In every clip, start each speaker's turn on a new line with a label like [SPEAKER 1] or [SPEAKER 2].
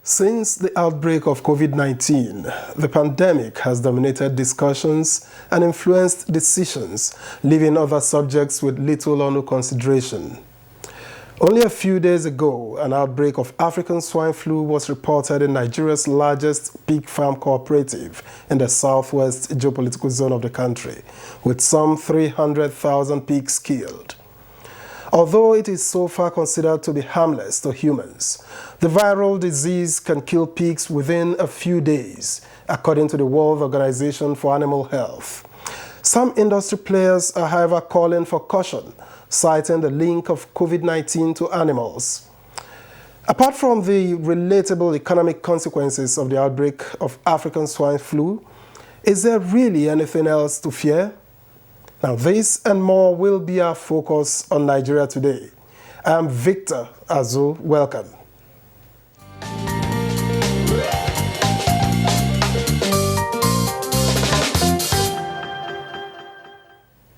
[SPEAKER 1] Since the outbreak of COVID-19, the pandemic has dominated discussions and influenced decisions, leaving other subjects with little or no consideration. Only a few days ago, an outbreak of African swine flu was reported in Nigeria's largest pig farm cooperative in the southwest geopolitical zone of the country, with some 300,000 pigs killed. Although it is so far considered to be harmless to humans, the viral disease can kill pigs within a few days, according to the World Organization for Animal Health. Some industry players are, however, calling for caution, citing the link of COVID-19 to animals. Apart from the relatable economic consequences of the outbreak of African swine flu, is there really anything else to fear? Now, this and more will be our focus on Nigeria Today. I am Victor Azul. Welcome.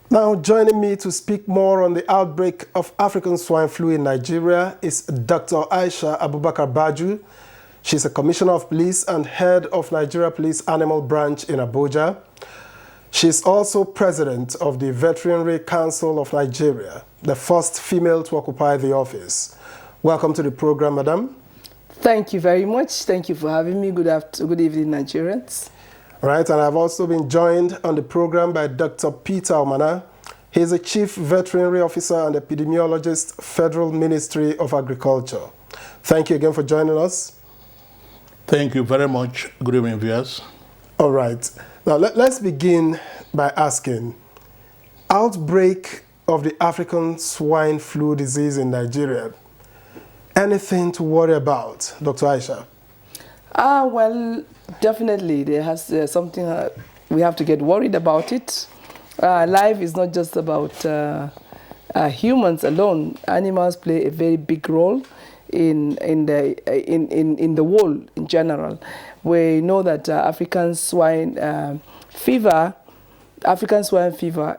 [SPEAKER 1] Now, joining me to speak more on the outbreak of African swine flu in Nigeria is Dr. Aisha Abubakar Baju. She's a commissioner of police and head of Nigeria Police Animal Branch in Abuja. She's also president of the Veterinary Council of Nigeria, the first female to occupy the office. Welcome to the program, madam.
[SPEAKER 2] Thank you very much. Thank you for having me. Good evening, Nigerians.
[SPEAKER 1] Right, and I've also been joined on the program by Dr. Peter Omana. He's a chief veterinary officer and epidemiologist, Federal Ministry of Agriculture. Thank you again for joining us.
[SPEAKER 3] Thank you very much. Good evening, viewers.
[SPEAKER 1] All right. Now, let's begin by asking, outbreak of the African swine flu disease in Nigeria, anything to worry about, Dr. Aisha?
[SPEAKER 2] Well, definitely there has something we have to get worried about it. Life is not just about humans alone. Animals play a very big role in the world in general. We know that African swine fever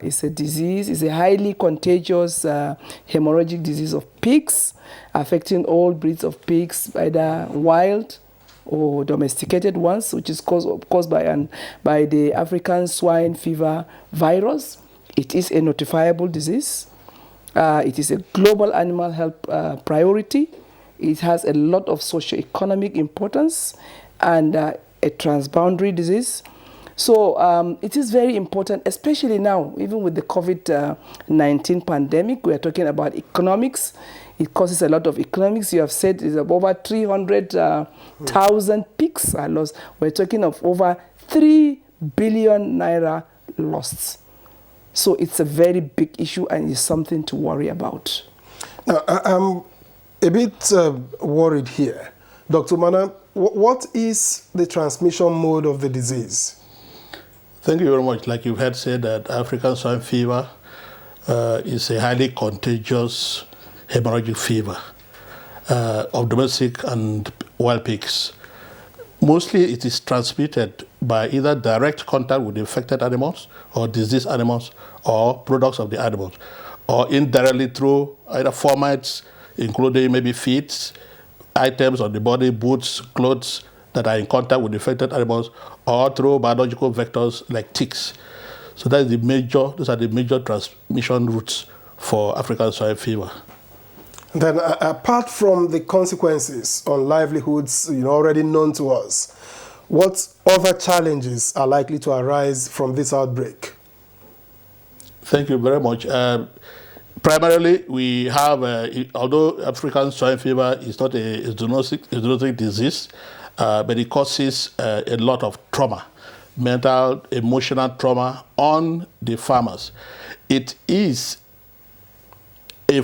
[SPEAKER 2] is a disease, is a highly contagious hemorrhagic disease of pigs, affecting all breeds of pigs, either wild or domesticated ones, which is caused by the African swine fever virus. It is a notifiable disease. It is a global animal health priority. It has a lot of socio-economic importance and a transboundary disease. So it is very important, especially now, even with the COVID-19 pandemic. We are talking about economics. It causes a lot of economics. You have said it's over 300,000 pigs are lost. We're talking of over 3 billion naira lost. So it's a very big issue and it's something to worry about.
[SPEAKER 1] Now, I'm a bit worried here. Dr. Mana, what is the transmission mode of the disease?
[SPEAKER 3] Thank you very much. Like you've had said, that African swine fever is a highly contagious hemorrhagic fever of domestic and wild pigs. Mostly it is transmitted by either direct contact with infected animals or diseased animals or products of the animals, or indirectly through either formats, including maybe feeds, items on the body, boots, clothes that are in contact with infected animals, or through biological vectors like ticks. So those are the major transmission routes for African swine fever.
[SPEAKER 1] Then, apart from the consequences on livelihoods already known to us, what other challenges are likely to arise from this outbreak?
[SPEAKER 3] Thank you very much. Primarily, we have, although African swine fever is not a zoonotic disease, but it causes a lot of trauma, mental, emotional trauma on the farmers. It is a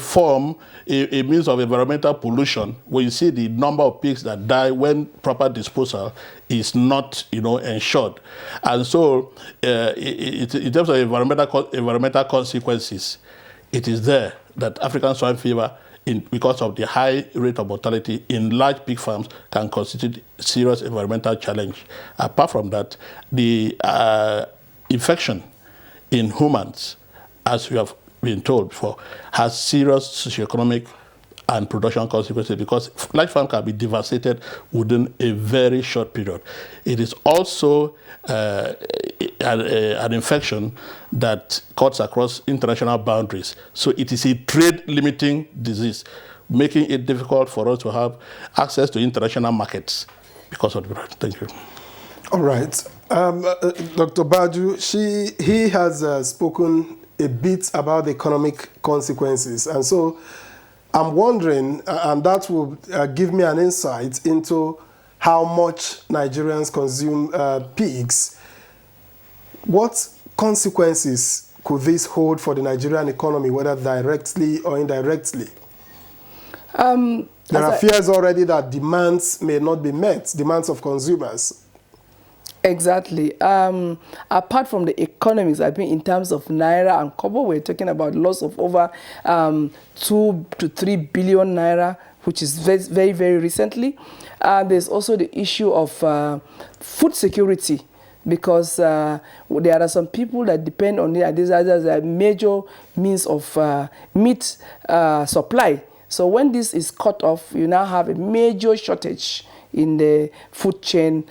[SPEAKER 3] means of environmental pollution when you see the number of pigs that die when proper disposal is not, ensured. And so, in terms of environmental consequences, it is there that African swine fever, because of the high rate of mortality in large pig farms, can constitute serious environmental challenge. Apart from that, the infection in humans, as we have been told before, has serious socioeconomic and production consequences, because large farm can be devastated within a very short period. It is also an infection that cuts across international boundaries. So it is a trade-limiting disease, making it difficult for us to have access to international markets because of the virus. Thank you.
[SPEAKER 1] All right. Dr. Baju, he has spoken a bit about the economic consequences. And so I'm wondering, and that will give me an insight into how much Nigerians consume pigs. What consequences could this hold for the Nigerian economy, whether directly or indirectly? There are fears already that demands may not be met, demands of consumers.
[SPEAKER 2] Exactly. Apart from the economics, I think in terms of naira and kobo, we're talking about loss of over 2 to 3 billion naira, which is very, very recently. There's also the issue of food security, because there are some people that depend on it. These are a major means of meat supply. So when this is cut off, you now have a major shortage in the food chain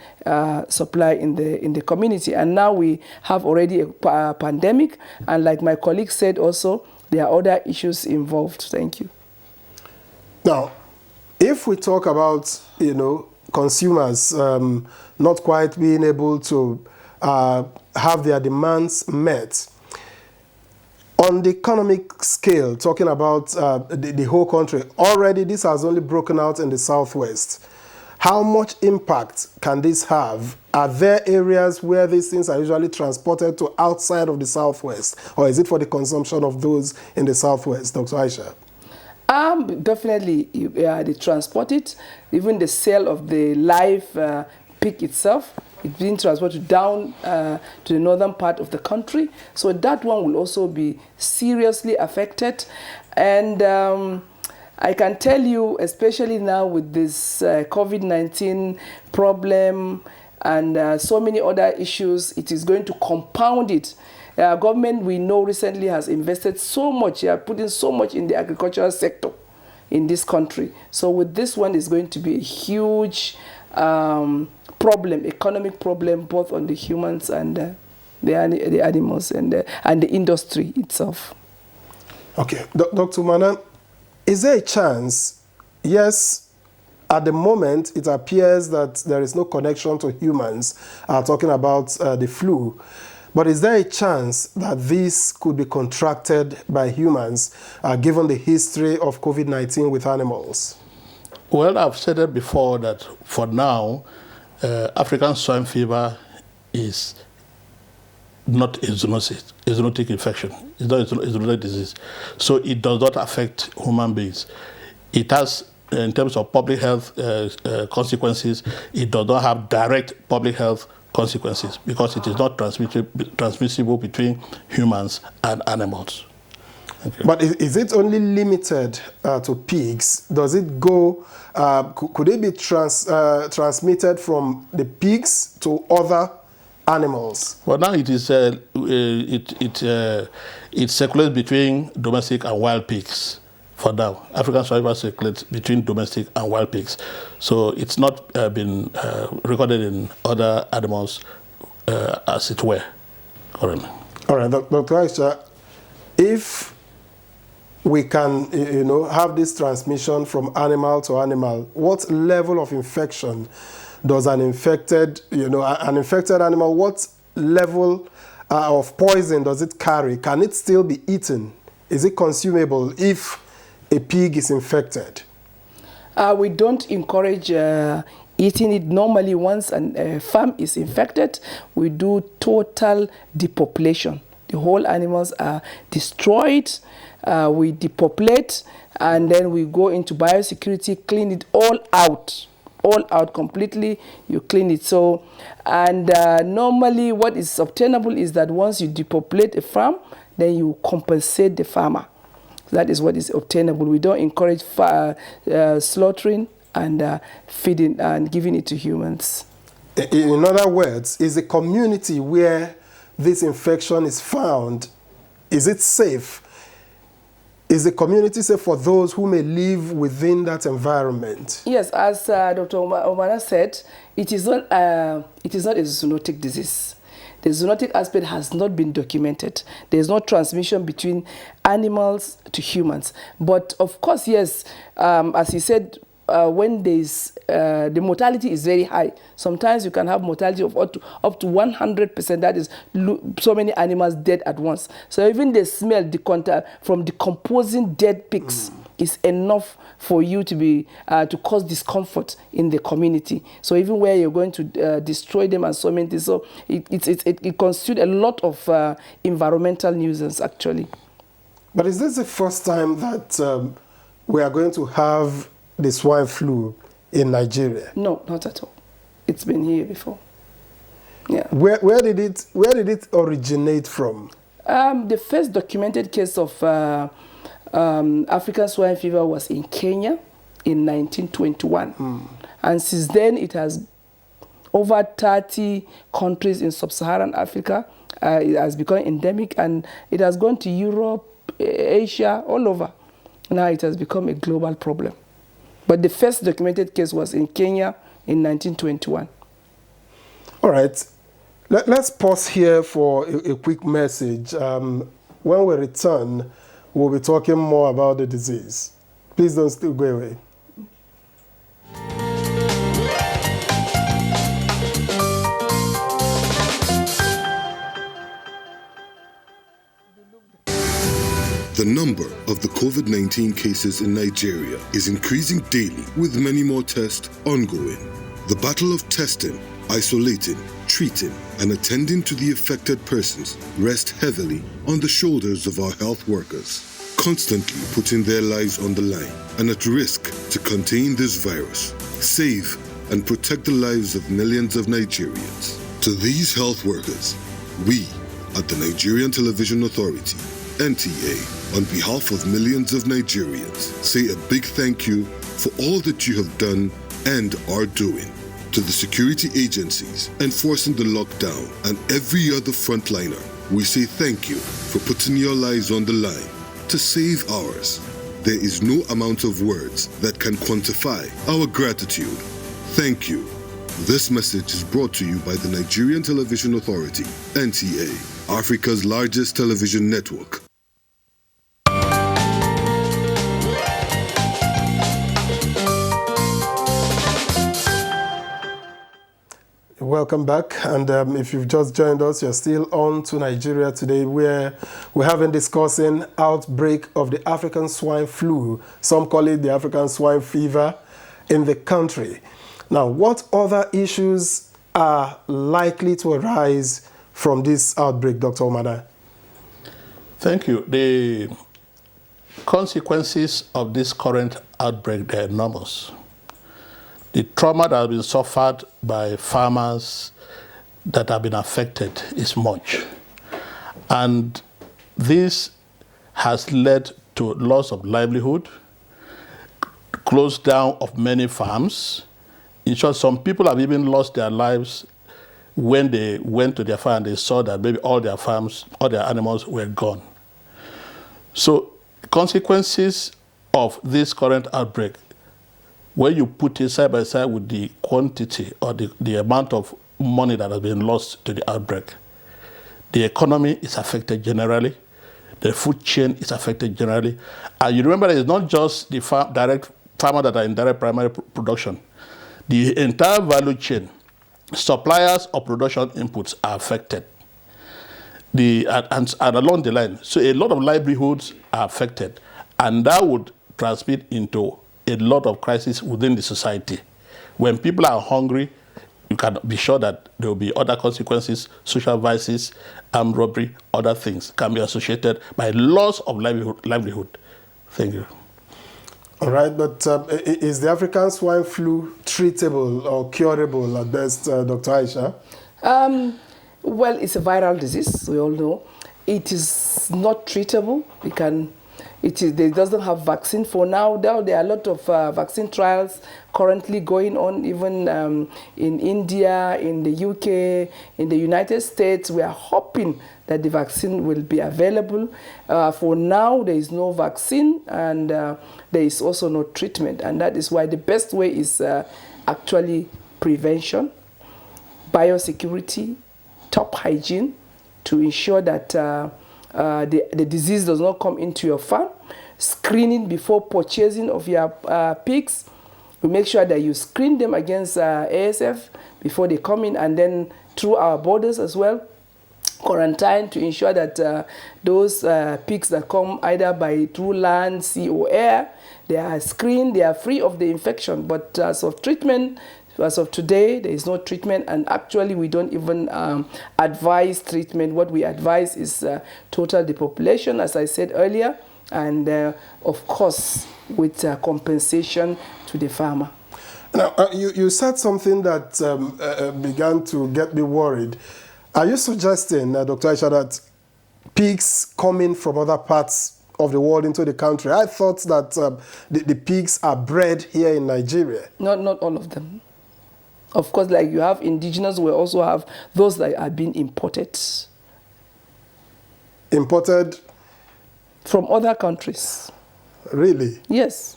[SPEAKER 2] supply in the community. And now we have already a pandemic, and like my colleague said also, there are other issues involved. Thank you.
[SPEAKER 1] Now, if we talk about, consumers not quite being able to have their demands met, on the economic scale, talking about the whole country, already this has only broken out in the Southwest. How much impact can this have? Are there areas where these things are usually transported to outside of the Southwest? Or is it for the consumption of those in the Southwest, Dr. Aisha?
[SPEAKER 2] Definitely, they transport it. Even the sale of the live pig itself, it's being transported down to the northern part of the country. So that one will also be seriously affected. And I can tell you, especially now with this COVID-19 problem and so many other issues, it is going to compound it. Government, we know, recently has invested so much, putting so much in the agricultural sector in this country. So with this one, it's going to be a huge problem, economic problem, both on the humans and the animals and the industry itself.
[SPEAKER 1] Okay, Dr. Mana, is there a chance? Yes, at the moment, it appears that there is no connection to humans talking about the flu. But is there a chance that this could be contracted by humans, given the history of COVID-19 with animals?
[SPEAKER 3] Well, I've said it before that for now, African swine fever is not a zoonotic infection. It's not a zoonotic disease. So it does not affect human beings. It has, in terms of public health consequences, it does not have direct public health consequences because it is not transmissible between humans and animals.
[SPEAKER 1] But is it only limited to pigs? Does it go, could it be transmitted from the pigs to other animals?
[SPEAKER 3] Well, now it is it circulates between domestic and wild pigs. For now, African swine fever circulates between domestic and wild pigs, so it's not been recorded in other animals, as it were, currently.
[SPEAKER 1] All right, Dr. Aisha, if we can, have this transmission from animal to animal, what level of infection does an infected animal, what level of poison does it carry? Can it still be eaten? Is it consumable if a pig is infected?
[SPEAKER 2] We don't encourage eating it. Normally, once a farm is infected, we do total depopulation. The whole animals are destroyed. We depopulate, and then we go into biosecurity, clean it all out completely. You clean it. So, and normally what is obtainable is that once you depopulate a farm, then you compensate the farmer. That is what is obtainable. We don't encourage slaughtering and feeding and giving it to humans.
[SPEAKER 1] In other words, is the community where this infection is found, is it safe? Is the community safe for those who may live within that environment?
[SPEAKER 2] Yes, as Dr. Omana said, it is not a zoonotic disease. The zoonotic aspect has not been documented. There is no transmission between animals to humans. But of course, yes, as he said, when the mortality is very high, sometimes you can have mortality of up to 100%. That is so many animals dead at once. So even the smell from decomposing dead pigs is enough for you to be to cause discomfort in the community. So even where you're going to destroy them and so many things, so it constitutes a lot of environmental nuisance actually.
[SPEAKER 1] But is this the first time that we are going to have the swine flu in Nigeria?
[SPEAKER 2] No, not at all. It's been here before. Yeah.
[SPEAKER 1] Where did it originate from?
[SPEAKER 2] The first documented case of African swine fever was in Kenya in 1921. And since then, it has over 30 countries in sub-Saharan Africa. It has become endemic, and it has gone to Europe, Asia, all over. Now it has become a global problem. But the first documented case was in Kenya in 1921.
[SPEAKER 1] All right. Let's pause here for a quick message. When we return, we'll be talking more about the disease. Please don't still go away.
[SPEAKER 4] The number of the COVID-19 cases in Nigeria is increasing daily, with many more tests ongoing. The battle of testing, isolating, treating, and attending to the affected persons rests heavily on the shoulders of our health workers, constantly putting their lives on the line and at risk to contain this virus, save and protect the lives of millions of Nigerians. To these health workers, we at the Nigerian Television Authority, NTA, on behalf of millions of Nigerians, say a big thank you for all that you have done and are doing. To the security agencies enforcing the lockdown and every other frontliner, we say thank you for putting your lives on the line to save ours. There is no amount of words that can quantify our gratitude. Thank you. This message is brought to you by the Nigerian Television Authority, NTA, Africa's largest television network.
[SPEAKER 1] Welcome back, and if you've just joined us, you're still on to Nigeria today, where we're having discussing outbreak of the African swine flu. Some call it the African swine fever in the country. Now, what other issues are likely to arise from this outbreak, Dr. Omada?
[SPEAKER 3] Thank you. The consequences of this current outbreak are enormous. The trauma that has been suffered by farmers that have been affected is much. And this has led to loss of livelihood, close down of many farms. In short, some people have even lost their lives when they went to their farm and they saw that maybe all their farms, all their animals were gone. So consequences of this current outbreak, when you put it side by side with the quantity or the amount of money that has been lost to the outbreak, the economy is affected generally, the food chain is affected generally. And you remember that it's not just the direct farmers that are in direct primary production. The entire value chain, suppliers of production inputs are affected. And along the line, so a lot of livelihoods are affected, and that would transmit into a lot of crises within the society. When people are hungry, you can be sure that there will be other consequences, social vices, armed robbery, other things can be associated by loss of livelihood. Thank you.
[SPEAKER 1] All right, but is the African swine flu treatable or curable at best, Dr. Aisha? Well,
[SPEAKER 2] it's a viral disease, we all know. It is not treatable. It doesn't have vaccine for now. There are a lot of vaccine trials currently going on, even in India, in the UK, in the United States. We are hoping that the vaccine will be available. For now, there is no vaccine, and there is also no treatment. And that is why the best way is actually prevention, biosecurity, top hygiene, to ensure that the disease does not come into your farm, screening before purchasing of your pigs. We make sure that you screen them against ASF before they come in, and then through our borders as well, quarantine to ensure that those pigs that come either through land, sea or air, they are screened, they are free of the infection. But as of treatment, as of today, there is no treatment, and actually we don't even advise treatment. What we advise is total depopulation, as I said earlier, and of course with compensation to the farmer.
[SPEAKER 1] Now, you said something that began to get me worried. Are you suggesting, Dr. Aisha, that pigs coming from other parts of the world into the country? I thought that the pigs are bred here in Nigeria.
[SPEAKER 2] Not all of them. Of course, like you have indigenous, we also have those that are being imported.
[SPEAKER 1] Imported?
[SPEAKER 2] From other countries.
[SPEAKER 1] Really?
[SPEAKER 2] Yes.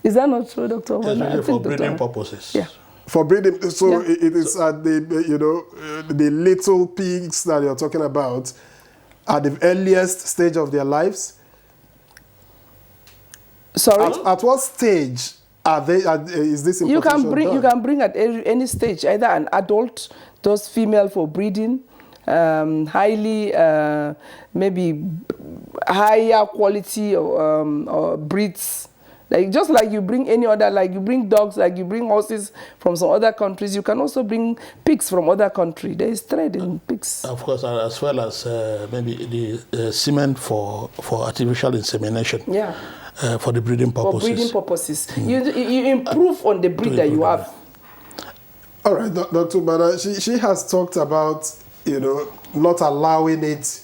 [SPEAKER 2] Is that not true, Dr.
[SPEAKER 3] Yes, for breeding purposes.
[SPEAKER 2] Yeah.
[SPEAKER 1] For breeding, so
[SPEAKER 2] Yeah.
[SPEAKER 1] it is at the little pigs that you're talking about at the earliest stage of their lives?
[SPEAKER 2] Sorry?
[SPEAKER 1] At what stage are they? Is this importation
[SPEAKER 2] you can bring at any stage, either an adult, those female for breeding, highly maybe higher quality or breeds. Just like you bring any other, like you bring dogs, like you bring horses from some other countries, you can also bring pigs from other countries. There is trade in pigs.
[SPEAKER 3] Of course, as well as maybe the semen for artificial insemination.
[SPEAKER 2] Yeah.
[SPEAKER 3] For the breeding purposes.
[SPEAKER 2] For breeding purposes. You improve on the breed that you have.
[SPEAKER 1] All right, Dr. Bada, she has talked about, not allowing it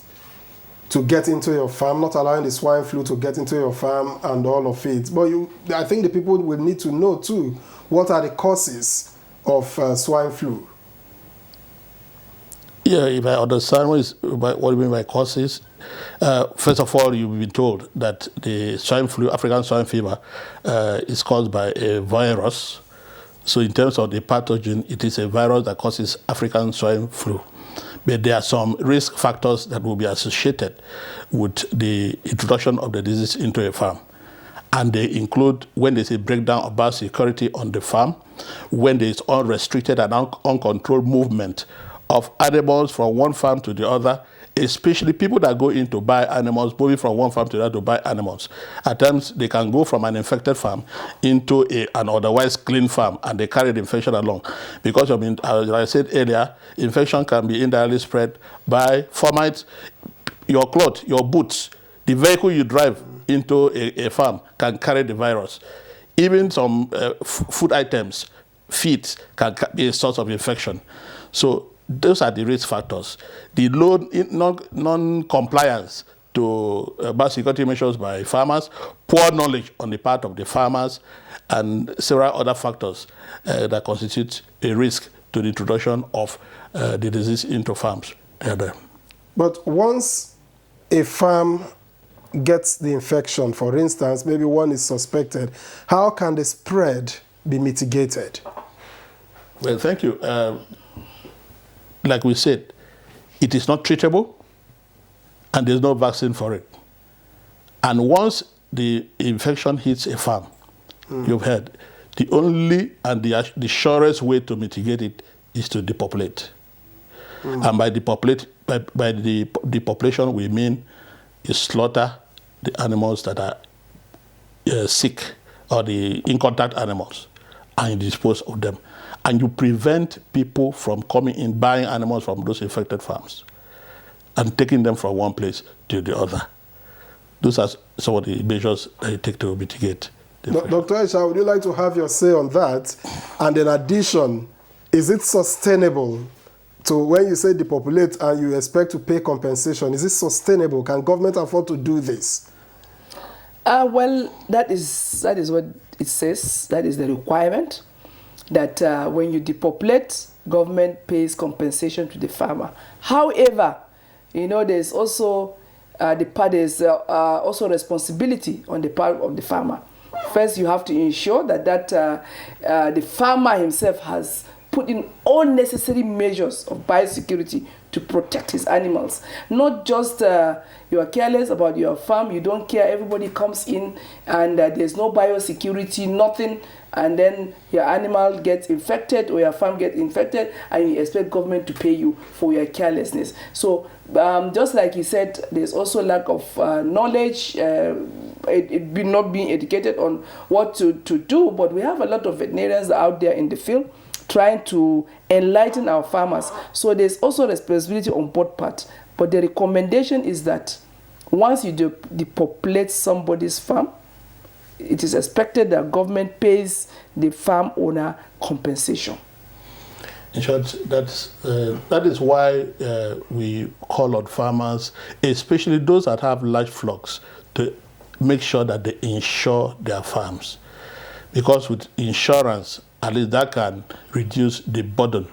[SPEAKER 1] to get into your farm, not allowing the swine flu to get into your farm and all of it. But I think the people will need to know too, what are the causes of swine flu?
[SPEAKER 3] Yeah, if I understand what you mean by causes, first of all, you've been told that the swine flu, African swine fever, is caused by a virus. So in terms of the pathogen, it is a virus that causes African swine flu. But there are some risk factors that will be associated with the introduction of the disease into a farm. And they include when there's a breakdown of biosecurity on the farm, when there's unrestricted and uncontrolled movement of animals from one farm to the other, especially people that go in to buy animals, moving from one farm to the other to buy animals. At times, they can go from an infected farm into an otherwise clean farm, and they carry the infection along. Because, as I said earlier, infection can be indirectly spread by fomites, your clothes, your boots, the vehicle you drive into a farm can carry the virus. Even some food items, feet, can be a source of infection. So those are the risk factors. The low non-compliance to biosecurity measures by farmers, poor knowledge on the part of the farmers, and several other factors that constitute a risk to the introduction of the disease into farms.
[SPEAKER 1] But once a farm gets the infection, for instance, maybe one is suspected, how can the spread be mitigated?
[SPEAKER 3] Well, thank you. Like we said, it is not treatable, and there's no vaccine for it. And once the infection hits a farm, you've heard, the only and the surest way to mitigate it is to depopulate. And by the depopulation, we mean you slaughter the animals that are sick, or the in-contact animals, and you dispose of them. And you prevent people from coming in, buying animals from those infected farms and taking them from one place to the other. Those are some of the measures that you take to mitigate the infection.
[SPEAKER 1] Dr. Aisha, would you like to have your say on that? And in addition, is it sustainable to, when you say depopulate and you expect to pay compensation, is it sustainable? Can government afford to do this?
[SPEAKER 2] Well, that is what it says. That is the requirement. That when you depopulate, government pays compensation to the farmer. However, there's also also responsibility on the part of the farmer. First, you have to ensure that the farmer himself has put in all necessary measures of biosecurity to protect his animals. Not just you are careless about your farm, you don't care, everybody comes in and there's no biosecurity, nothing, and then your animal gets infected or your farm gets infected and you expect government to pay you for your carelessness. So just like he said, there's also lack of knowledge, not being educated on what to do, but we have a lot of veterinarians out there in the field trying to enlighten our farmers. So there's also responsibility on both parts. But the recommendation is that once you depopulate somebody's farm, it is expected that government pays the farm owner compensation.
[SPEAKER 3] In short, that is why we call on farmers, especially those that have large flocks, to make sure that they insure their farms. Because with insurance, at least that can reduce the burden,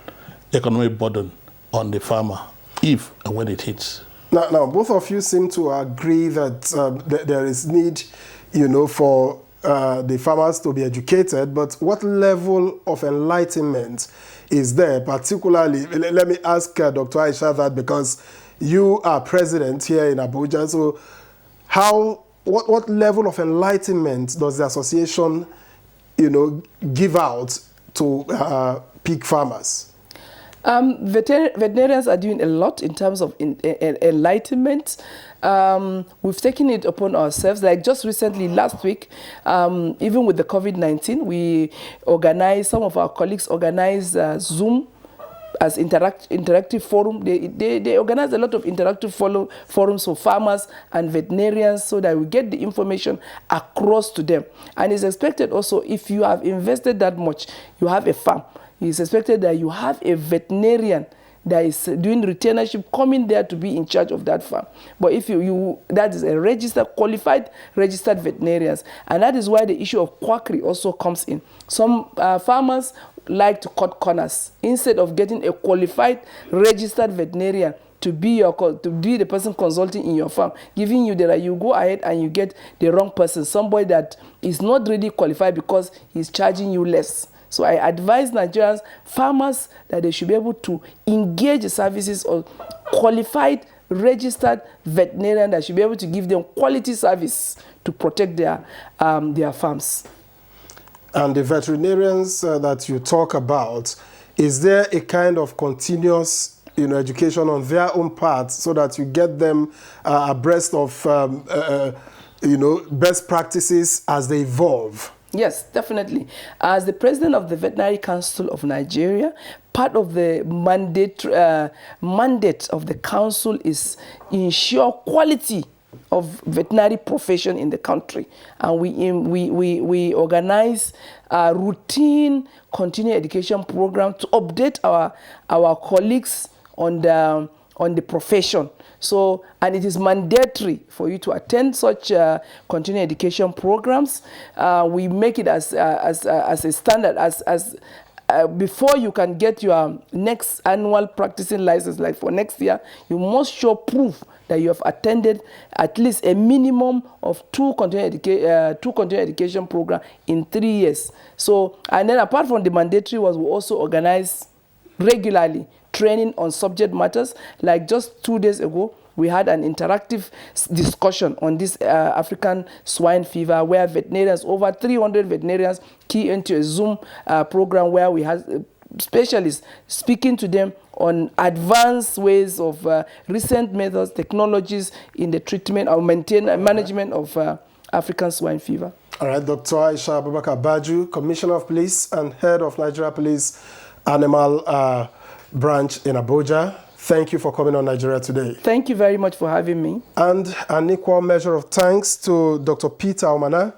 [SPEAKER 3] economic burden on the farmer, if and when it hits.
[SPEAKER 1] Now both of you seem to agree that there is need, for the farmers to be educated, but what level of enlightenment is there? Particularly, let me ask Dr. Aisha that, because you are president here in Abuja, so what level of enlightenment does the association give out to pig farmers?
[SPEAKER 2] Veterinarians are doing a lot in terms of enlightenment. We've taken it upon ourselves. Like just recently, last week, even with the COVID-19, we organized, some of our colleagues organized Zoom as interactive forum. They organize a lot of interactive forums for farmers and veterinarians so that we get the information across to them. And it's expected also, if you have invested that much, you have a farm, it's expected that you have a veterinarian that is doing retainership coming there to be in charge of that farm. But if that is a qualified registered veterinarians. And that is why the issue of quackery also comes in. Some farmers like to cut corners. Instead of getting a qualified registered veterinarian to be the person consulting in your farm, giving you the right, you go ahead and you get the wrong person, somebody that is not really qualified because he's charging you less. So I advise Nigerians, farmers, that they should be able to engage the services of qualified registered veterinarian that should be able to give them quality service to protect their farms.
[SPEAKER 1] And the veterinarians that you talk about, is there a kind of continuous education on their own part so that you get them abreast of best practices as they evolve?
[SPEAKER 2] Yes, definitely. As the president of the Veterinary Council of Nigeria, part of the mandate of the council is ensure quality of veterinary profession in the country, and we organize a routine continuing education program to update our colleagues on the profession. So, and it is mandatory for you to attend such continuing education programs. We make it as a standard, before you can get your next annual practicing license, like for next year, you must show proof that you have attended at least a minimum of two continuing education programs in 3 years. So, and then apart from the mandatory ones, we also organize regularly training on subject matters. Like just 2 days ago, we had an interactive discussion on this African swine fever, where veterinarians, over 300 veterinarians, key into a Zoom program where we had specialists speaking to them on advanced ways of recent methods, technologies in the treatment or management of African swine fever. All
[SPEAKER 1] right, Dr. Aisha Abubakar Baju, Commissioner of Police and Head of Nigeria Police Animal Branch in Abuja. Thank you for coming on Nigeria Today.
[SPEAKER 2] Thank you very much for having me.
[SPEAKER 1] And an equal measure of thanks to Dr. Peter Omana,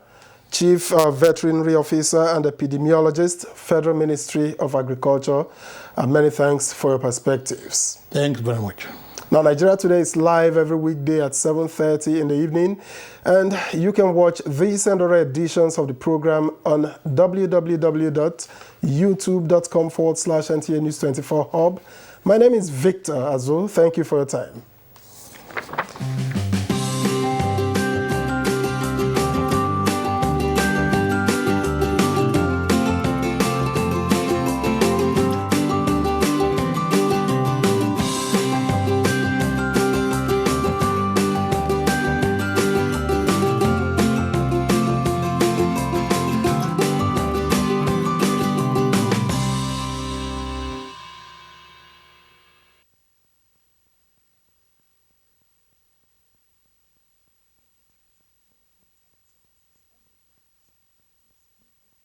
[SPEAKER 1] Chief Veterinary Officer and Epidemiologist, Federal Ministry of Agriculture. Many thanks for your perspectives.
[SPEAKER 3] Thanks very much.
[SPEAKER 1] Now, Nigeria Today is live every weekday at 7:30 in the evening, and you can watch these and other editions of the program on www.youtube.com/NTA News 24 Hub. My name is Victor Azo. Thank you for your time.